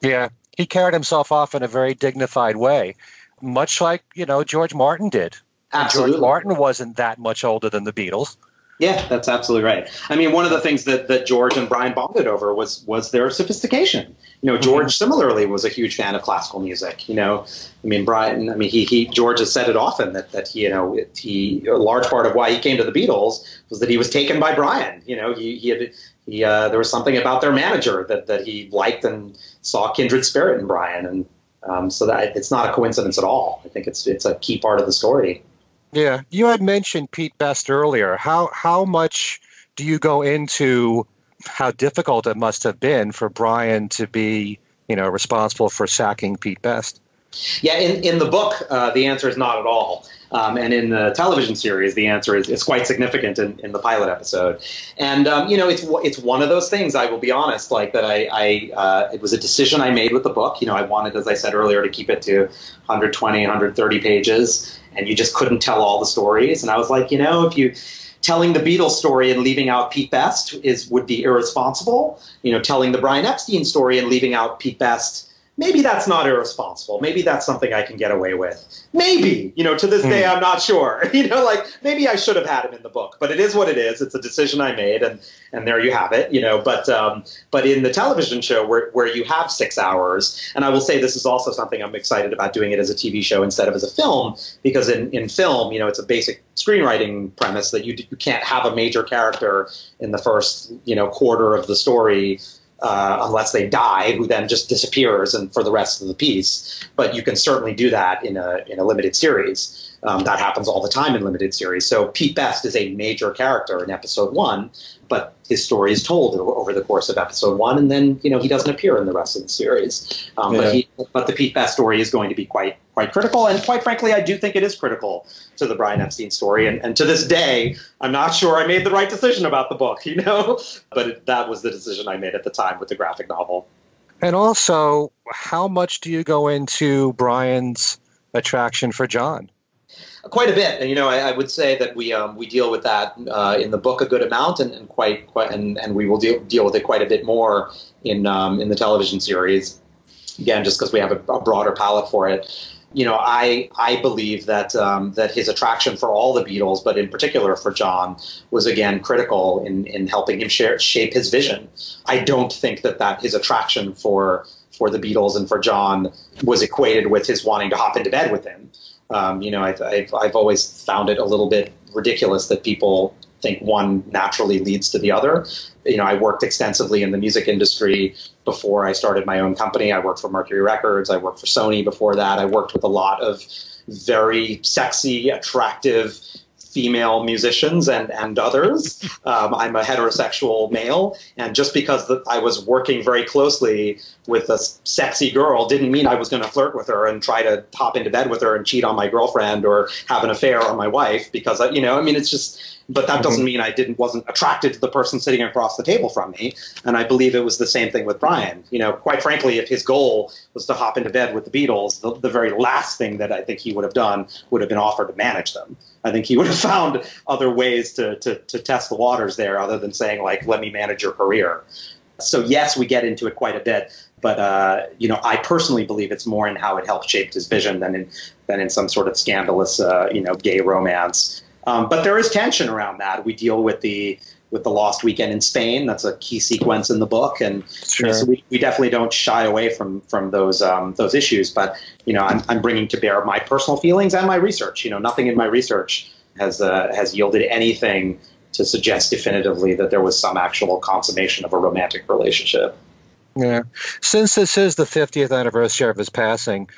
Yeah, he carried himself off in a very dignified way, much like George Martin did. Absolutely. George Martin wasn't that much older than the Beatles. Yeah, that's absolutely right. I mean, one of the things that George and Brian bonded over was their sophistication. George similarly was a huge fan of classical music. George has said it often that he a large part of why he came to the Beatles was that he was taken by Brian. There was something about their manager that he liked and saw a kindred spirit in Brian, and so that it's not a coincidence at all. I think it's a key part of the story. Yeah, you had mentioned Pete Best earlier. How much do you go into how difficult it must have been for Brian to be, responsible for sacking Pete Best? Yeah, in the book, the answer is not at all. And in the television series, the answer is quite significant in the pilot episode. And, it's one of those things, I will be honest, like that it was a decision I made with the book. I wanted, as I said earlier, to keep it to 120, 130 pages, and you just couldn't tell all the stories. And I was like, if you telling the Beatles story and leaving out Pete Best would be irresponsible. Telling the Brian Epstein story and leaving out Pete Best maybe that's not irresponsible. Maybe that's something I can get away with. Maybe, to this day, I'm not sure. Maybe I should have had him in the book, but it is what it is. It's a decision I made, and there you have it. But in the television show where you have 6 hours, and I will say this is also something I'm excited about doing it as a TV show instead of as a film, because in film, it's a basic screenwriting premise that you can't have a major character in the first, quarter of the story. Unless they die, who then just disappears and for the rest of the piece. But you can certainly do that in a limited series. That happens all the time in limited series. So Pete Best is a major character in episode 1, but his story is told over the course of episode 1, and then he doesn't appear in the rest of the series. But the Pete Best story is going to be quite critical, and quite frankly, I do think it is critical to the Brian Epstein story. And to this day, I'm not sure I made the right decision about the book, but that was the decision I made at the time with the graphic novel. And also, how much do you go into Brian's attraction for John? Quite a bit, and I would say that we deal with that in the book a good amount, and quite and we will deal with it quite a bit more in the television series. Again, just because we have a broader palette for it. I believe that his attraction for all the Beatles, but in particular for John, was again critical in helping him shape his vision. I don't think that his attraction for the Beatles and for John was equated with his wanting to hop into bed with him. I've always found it a little bit ridiculous that people think one naturally leads to the other. I worked extensively in the music industry before I started my own company. I worked for Mercury Records. I worked for Sony before that. I worked with a lot of very sexy, attractive female musicians and others. I'm a heterosexual male, and just because I was working very closely with a sexy girl didn't mean I was going to flirt with her and try to hop into bed with her and cheat on my girlfriend or have an affair on my wife, because it's just. But that doesn't mean I wasn't attracted to the person sitting across the table from me. And I believe it was the same thing with Brian. Quite frankly, if his goal was to hop into bed with the Beatles, the very last thing that I think he would have done would have been offered to manage them. I think he would have found other ways to test the waters there, other than saying, let me manage your career. So yes, we get into it quite a bit. But I personally believe it's more in how it helped shape his vision than in some sort of scandalous gay romance. But there is tension around that. We deal with the Lost Weekend in Spain. That's a key sequence in the book, and sure. So we definitely don't shy away from those issues. But I'm bringing to bear my personal feelings and my research. Nothing in my research has yielded anything to suggest definitively that there was some actual consummation of a romantic relationship. Yeah. Since this is the 50th anniversary of his passing,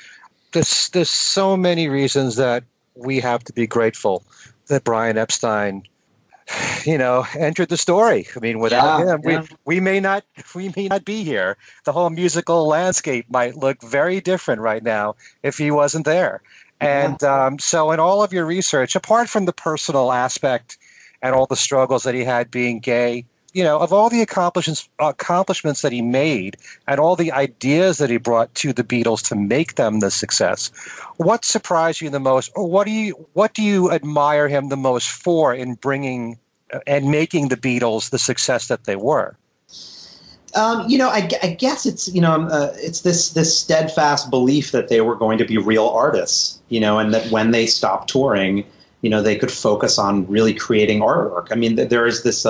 there's so many reasons that we have to be grateful that Brian Epstein, entered the story. I mean, without him, we may not be here. The whole musical landscape might look very different right now if he wasn't there. And so in all of your research, apart from the personal aspect and all the struggles that he had being gay, of all the accomplishments that he made and all the ideas that he brought to the Beatles to make them the success, what surprised you the most, or what do you admire him the most for in bringing and making the Beatles the success that they were? I guess it's this steadfast belief that they were going to be real artists, and that when they stopped touring, they could focus on really creating artwork. I mean, there's this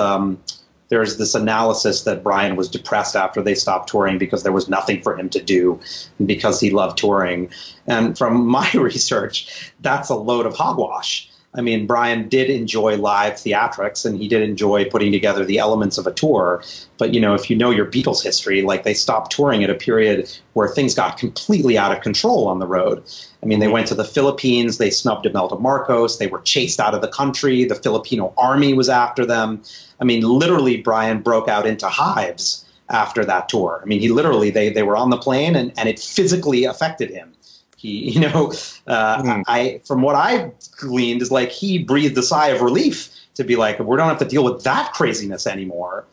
analysis that Brian was depressed after they stopped touring because there was nothing for him to do because he loved touring. And from my research, that's a load of hogwash. I mean, Brian did enjoy live theatrics, and he did enjoy putting together the elements of a tour. But, if you know your Beatles history, they stopped touring at a period where things got completely out of control on the road. I mean, they went to the Philippines, they snubbed Imelda Marcos, they were chased out of the country, the Filipino army was after them. I mean, literally, Brian broke out into hives after that tour. I mean, he literally, they were on the plane, and it physically affected him. He, from what I gleaned, is he breathed a sigh of relief to be we don't have to deal with that craziness anymore.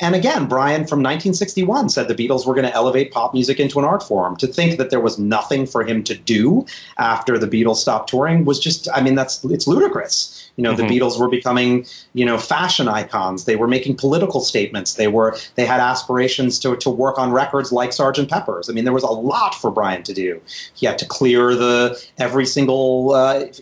And again, Brian from 1961 said the Beatles were going to elevate pop music into an art form. To think that there was nothing for him to do after the Beatles stopped touring was just, I mean, it's ludicrous. You know, the Beatles were becoming, you know, fashion icons. They were making political statements. They had aspirations to work on records like Sgt. Pepper's. I mean, there was a lot for Brian to do. He had to clear every single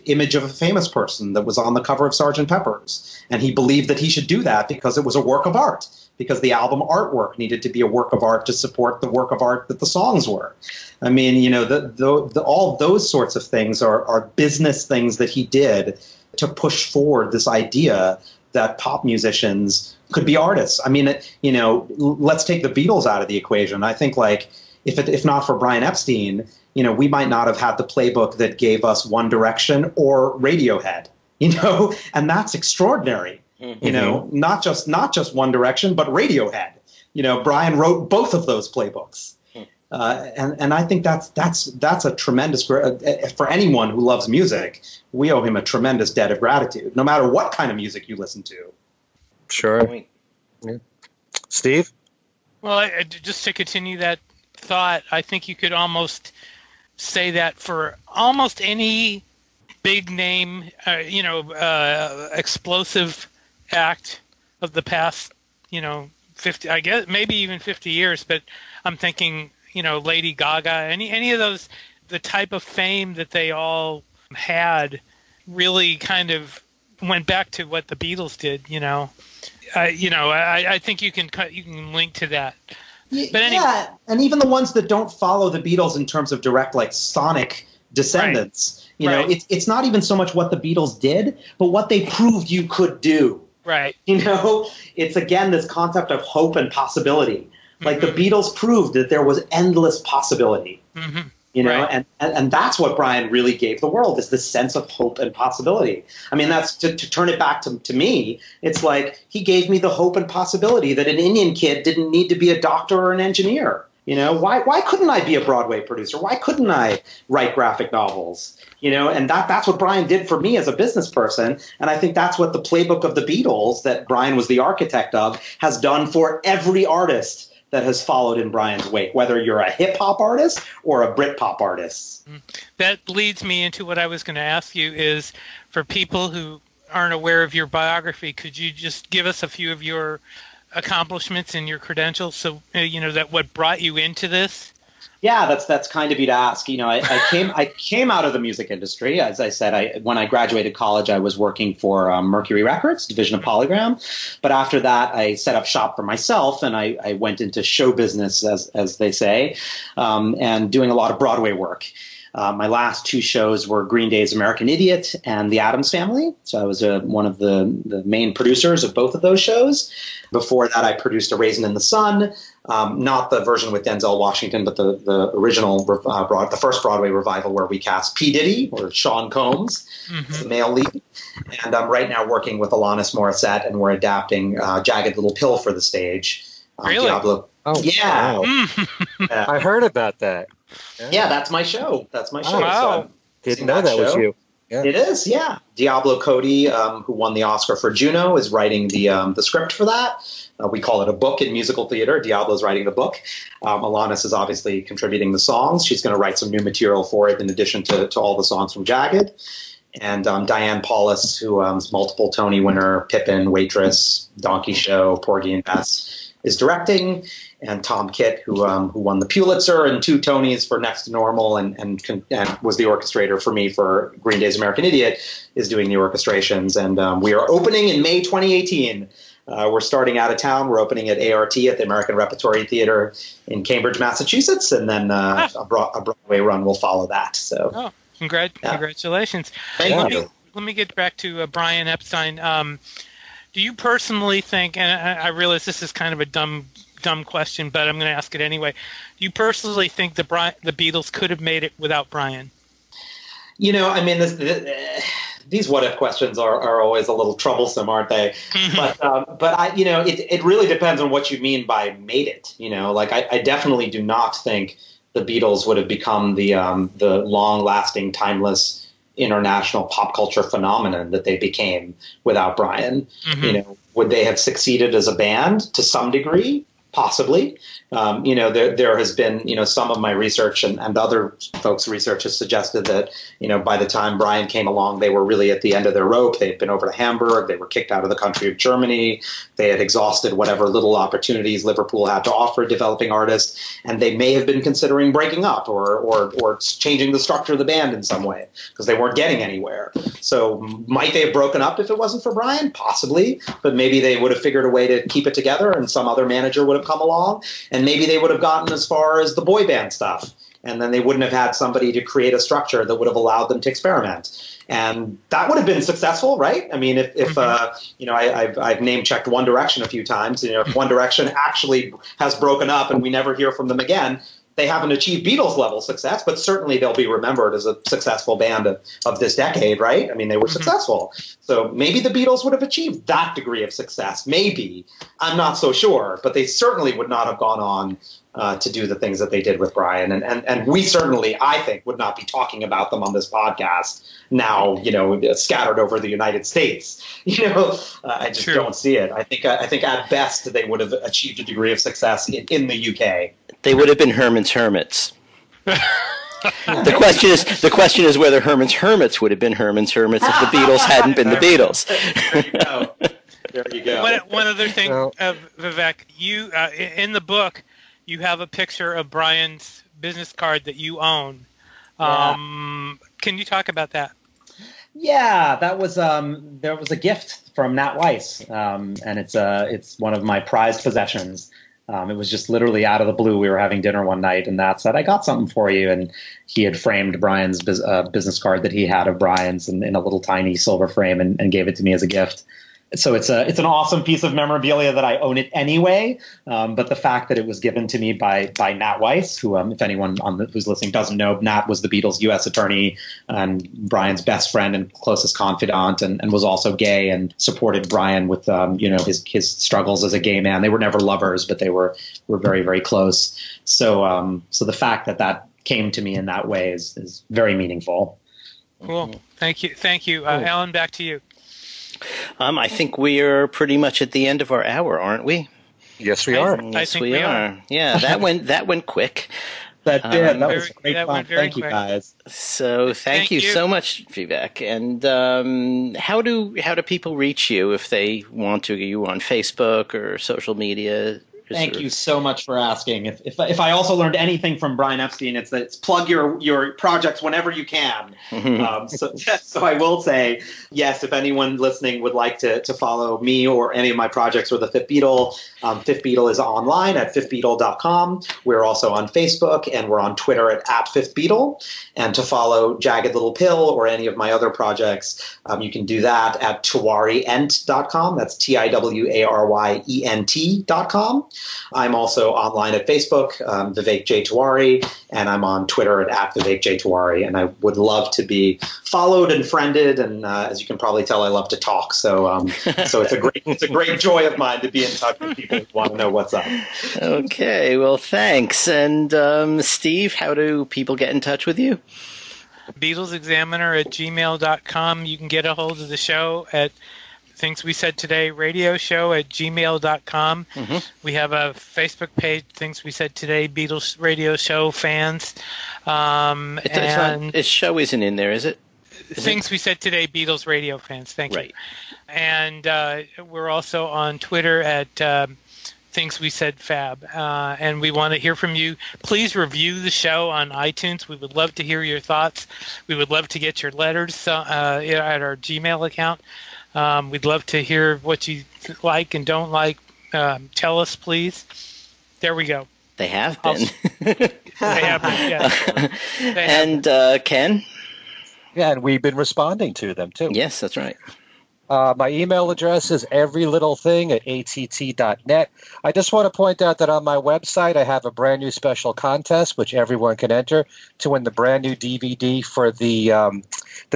image of a famous person that was on the cover of Sgt. Pepper's. And he believed that he should do that because it was a work of art, because the album artwork needed to be a work of art to support the work of art that the songs were. I mean, you know, all those sorts of things are business things that he did to push forward this idea that pop musicians could be artists. I mean, you know, let's take the Beatles out of the equation. I think, like, if not for Brian Epstein, you know, we might not have had the playbook that gave us One Direction or Radiohead, you know, and that's extraordinary. You know, not just One Direction, but Radiohead. You know, Brian wrote both of those playbooks. And I think that's a tremendous, for anyone who loves music, we owe him a tremendous debt of gratitude, no matter what kind of music you listen to. Sure. Yeah. Steve? Well, just to continue that thought, I think you could almost say that for almost any big name, explosive act of the past, 50, I guess, maybe even 50 years, but I'm thinking, Lady Gaga, any of those, the type of fame that they all had really kind of went back to what the Beatles did, I think you can link to that. But anyway. Yeah, and even the ones that don't follow the Beatles in terms of direct, like, sonic descendants, right. It's not even so much what the Beatles did, but what they proved you could do. Right. It's, again, this concept of hope and possibility. Like, the Beatles proved that there was endless possibility. Right. And that's what Brian really gave the world, is this sense of hope and possibility. I mean, that's to turn it back to me. It's like he gave me the hope and possibility that an Indian kid didn't need to be a doctor or an engineer. Why couldn't I be a Broadway producer? Why couldn't I write graphic novels? And that's what Brian did for me as a business person. And I think that's what the playbook of the Beatles, that Brian was the architect of, has done for every artist that has followed in Brian's wake, whether you're a hip-hop artist or a Brit-pop artist. That leads me into what I was going to ask you is, for people who aren't aware of your biography, could you just give us a few of your accomplishments and your credentials, so that what brought you into this? Yeah, that's kind of you to ask. I came out of the music industry. As I said, when I graduated college, I was working for Mercury Records, division of Polygram. But after that, I set up shop for myself, and I went into show business, as they say, and doing a lot of Broadway work. My last two shows were Green Day's American Idiot and The Addams Family. So I was one of the main producers of both of those shows. Before that, I produced A Raisin in the Sun, not the version with Denzel Washington, but the original, the first Broadway revival where we cast P. Diddy, or Sean Combs, as the male lead. And I'm right now working with Alanis Morissette, and we're adapting Jagged Little Pill for the stage. Really? Diablo. Oh, yeah. Wow. I heard about that. Yeah, that's my show. That's my show. Oh, wow. So didn't know that was you. Yeah. It is, yeah. Diablo Cody, who won the Oscar for Juno, is writing the script for that. We call it a book in musical theater. Diablo's writing the book. Alanis is obviously contributing the songs. She's going to write some new material for it in addition to all the songs from Jagged. And Diane Paulus, who is multiple Tony winner, Pippin, Waitress, Donkey Show, Porgy and Bess, is directing. And Tom Kitt, who won the Pulitzer and 2 Tonys for Next to Normal and was the orchestrator for me for Green Day's American Idiot, is doing the orchestrations. And we are opening in May 2018. We're starting out of town. We're opening at ART, at the American Repertory Theater in Cambridge, Massachusetts. And then a Broadway run will follow that. So, Congratulations. Thank you. Let me get back to Brian Epstein. Do you personally think, and I realize this is kind of a dumb question, but I'm going to ask it anyway. Do you personally think the Beatles could have made it without Brian? I mean, these what-if questions are always a little troublesome, aren't they? But it really depends on what you mean by made it. Like I definitely do not think the Beatles would have become the long-lasting, timeless, international pop culture phenomenon that they became without Brian. Would they have succeeded as a band to some degree? Possibly. There has been, some of my research and other folks' research has suggested that, by the time Brian came along, they were really at the end of their rope. They had been over to Hamburg. They were kicked out of the country of Germany. They had exhausted whatever little opportunities Liverpool had to offer developing artists. And they may have been considering breaking up or changing the structure of the band in some way because they weren't getting anywhere. So might they have broken up if it wasn't for Brian? Possibly. But maybe they would have figured a way to keep it together and some other manager would have come along, and maybe they would have gotten as far as the boy band stuff, and then they wouldn't have had somebody to create a structure that would have allowed them to experiment, and that would have been successful, right? I mean, if I've name checked One Direction a few times. If One Direction actually has broken up and we never hear from them again, they haven't achieved Beatles level success, but certainly they'll be remembered as a successful band of this decade, right? I mean, they were successful. So maybe the Beatles would have achieved that degree of success. Maybe. I'm not so sure, but they certainly would not have gone on to do the things that they did with Brian. And we certainly, I think, would not be talking about them on this podcast now, scattered over the United States. I just don't see it. I think at best they would have achieved a degree of success in the UK. They would have been Herman's Hermits. The question is whether Herman's Hermits would have been Herman's Hermits if the Beatles hadn't been the Beatles. There you go. One other thing, Vivek, you in the book, you have a picture of Brian's business card that you own. Can you talk about that? Yeah, that was there was a gift from Nat Weiss, and it's one of my prized possessions. It was just literally out of the blue. We were having dinner one night, and Nat said, "I got something for you." And he had framed Brian's business card that he had of Brian's in a little tiny silver frame, and gave it to me as a gift. So it's an awesome piece of memorabilia that I own it anyway. But the fact that it was given to me by Nat Weiss, who, if anyone who's listening doesn't know, Nat was the Beatles' U.S. attorney and Brian's best friend and closest confidant, and was also gay and supported Brian with his struggles as a gay man. They were never lovers, but they were very, very close. So the fact that came to me in that way is very meaningful. Cool. Thank you. Alan, back to you. I think we are pretty much at the end of our hour, aren't we? Yes, we are. I think we are. Yeah, that went quick. That was great fun. Thank you, guys. So thank you so much, Vivek. And how do people reach you if they want to? Are you on Facebook or social media? Thank you so much for asking. If I also learned anything from Brian Epstein, it's plug your projects whenever you can. So I will say, yes, if anyone listening would like to follow me or any of my projects or the Fifth Beatle, Fifth Beatle is online at fifthbeatle.com. We're also on Facebook, and we're on Twitter at Fifth Beatle. And to follow Jagged Little Pill or any of my other projects, you can do that at tiwaryent.com. That's TIWARYENT.com. I'm also online at Facebook, Vivek J. Tiwary, and I'm on Twitter at Vivek J. Tiwary. And I would love to be followed and friended. And as you can probably tell, I love to talk. So it's a great joy of mine to be in touch with people who want to know what's up. Okay, well, thanks. And Steve, how do people get in touch with you? BeatlesExaminer@gmail.com. You can get a hold of the show at Things We Said Today radio show at gmail.com. We have a Facebook page, Things We Said Today Beatles radio show fans. Its show isn't in there, is it? Things We Said Today Beatles radio fans. Thank you. And we're also on Twitter at Things We Said Fab. And we want to hear from you. Please review the show on iTunes. We would love to hear your thoughts. We would love to get your letters at our Gmail account. We'd love to hear what you like and don't like. Tell us, please. There we go. They have been. They have been, yeah. And Ken? Yeah, and we've been responding to them, too. Yes, that's right. My email address is everylittlething@att.net. I just want to point out that on my website, I have a brand new special contest, which everyone can enter to win the brand new DVD for the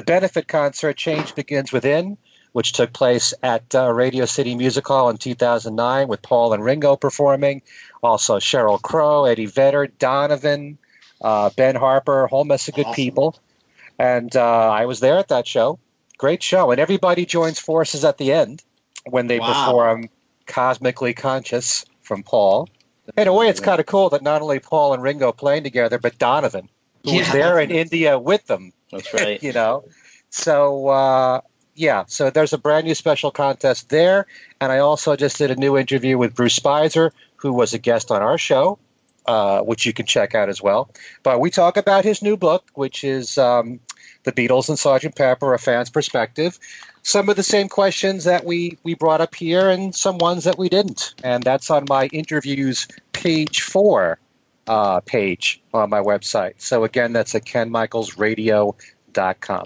benefit concert Change Begins Within, which took place at Radio City Music Hall in 2009 with Paul and Ringo performing. Also Sheryl Crow, Eddie Vedder, Donovan, Ben Harper, a whole mess of good people. And I was there at that show. Great show. And everybody joins forces at the end when they perform Cosmically Conscious from Paul. In a way, it's kind of cool that not only Paul and Ringo playing together, but Donovan, who was there in India with them. That's right. So, so there's a brand new special contest there. And I also just did a new interview with Bruce Spicer, who was a guest on our show, which you can check out as well. But we talk about his new book, which is The Beatles and Sgt. Pepper, A Fan's Perspective. Some of the same questions that we brought up here and some ones that we didn't. And that's on my interviews page 4 page on my website. So again, that's at kenmichaelsradio.com.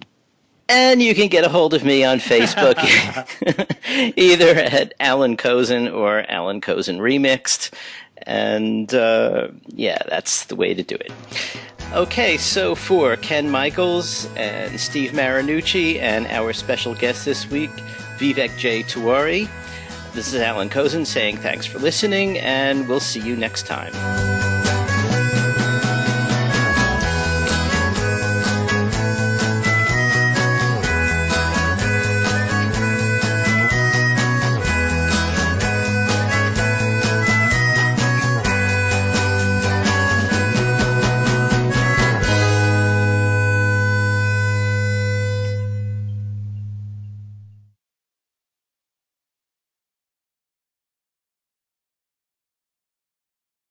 And you can get a hold of me on Facebook, either at Alan Kozin or Alan Kozin Remixed. And that's the way to do it. Okay, so for Ken Michaels and Steve Marinucci and our special guest this week, Vivek J. Tiwary, this is Alan Kozin saying thanks for listening, and we'll see you next time.